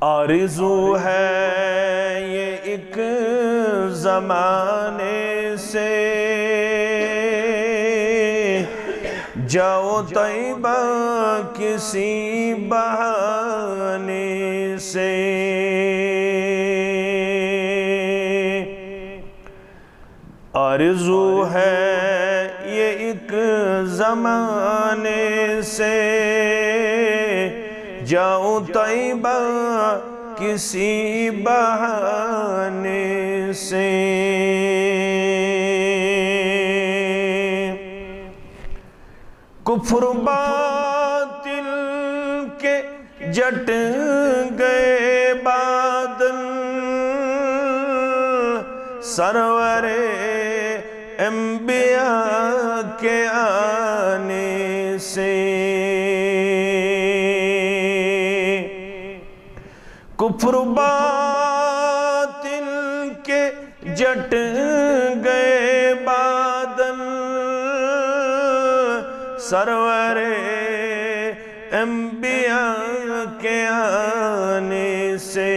آرزو ہے یہ ایک زمانے سے، جاؤ طیبہ کسی بہانے سے۔ آرزو ہے یہ ایک زمانے سے، جاؤ طیبہ کسی بہانے سے۔ کفر باطل کے جٹ گئے بادل، سرور انبیاء کے آنے سے۔ کفر باطل کے جٹ گئے بادل، سرور انبیاء کے آنے سے۔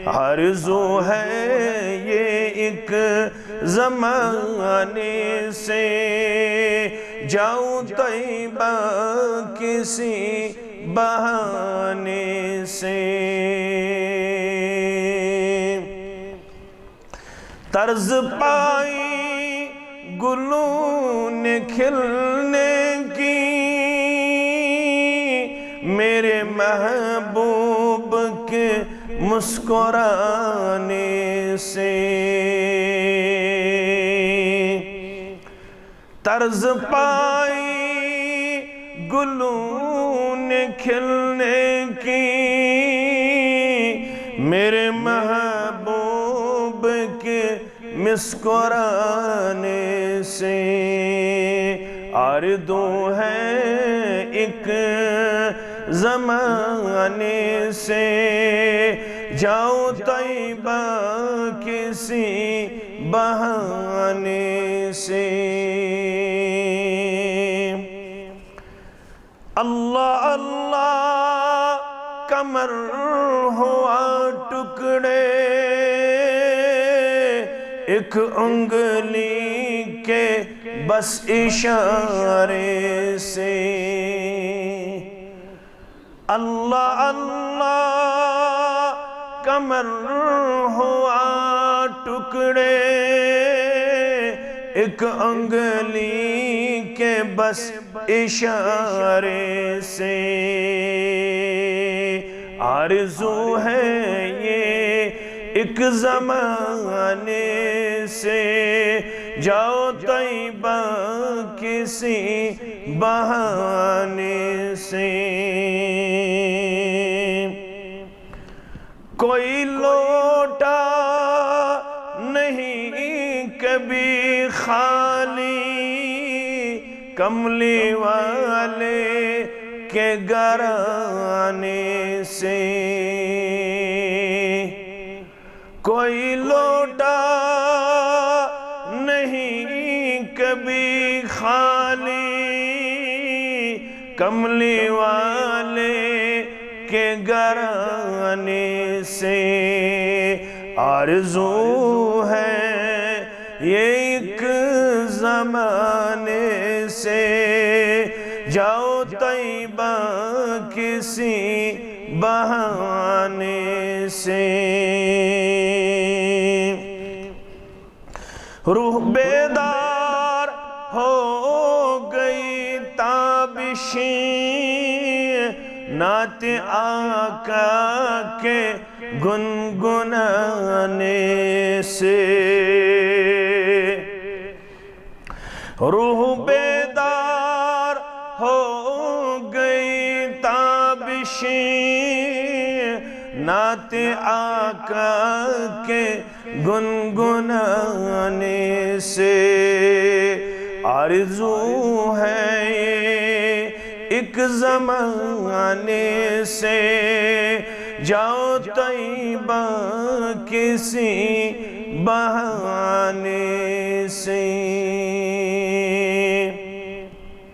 آرزو ہے یہ ایک زمانے سے، جاؤ طیبہ کسی بہانے سے۔ طرز پائی گلوں نے کھلنے کی، میرے محبوب کے مسکرانے سے۔ طرز پائی گلوں نے کھلنے کی، میرے محبوب کے مسکرانے سے۔ آرزو ہے ایک زمانے سے، جاؤ طیبہ کسی بہانے سے۔ اللہ اللہ کمر ہوا ٹکڑے، ایک انگلی کے بس اشارے سے۔ اللہ اللہ کمر ہوا ٹکڑے، ایک انگلی کے بس اشارے سے۔ آرزو ہے یہ ایک زمانے سے، جاؤ طیبہ کسی بہانے سے۔ کوئی لوٹا نہیں کبھی خالی، کملی والے کے گھرانے سے۔ کوئی لوٹا نہیں کبھی خالی، کملی والے کے گھرانے سے۔ آرزو ہے یہ ایک زمانے سے، جاؤ طیبہ کسی بہانے سے۔ روح بیدار ہو گئی تابشیں، نعت آقا کے گنگنانے سے۔ روح بیدار ہو گئی تابشیں، نعت آقا کے گنگنانے سے۔ آرزو ہے یہ ایک زمانے سے، جاؤ طیبہ کسی بہانے سے۔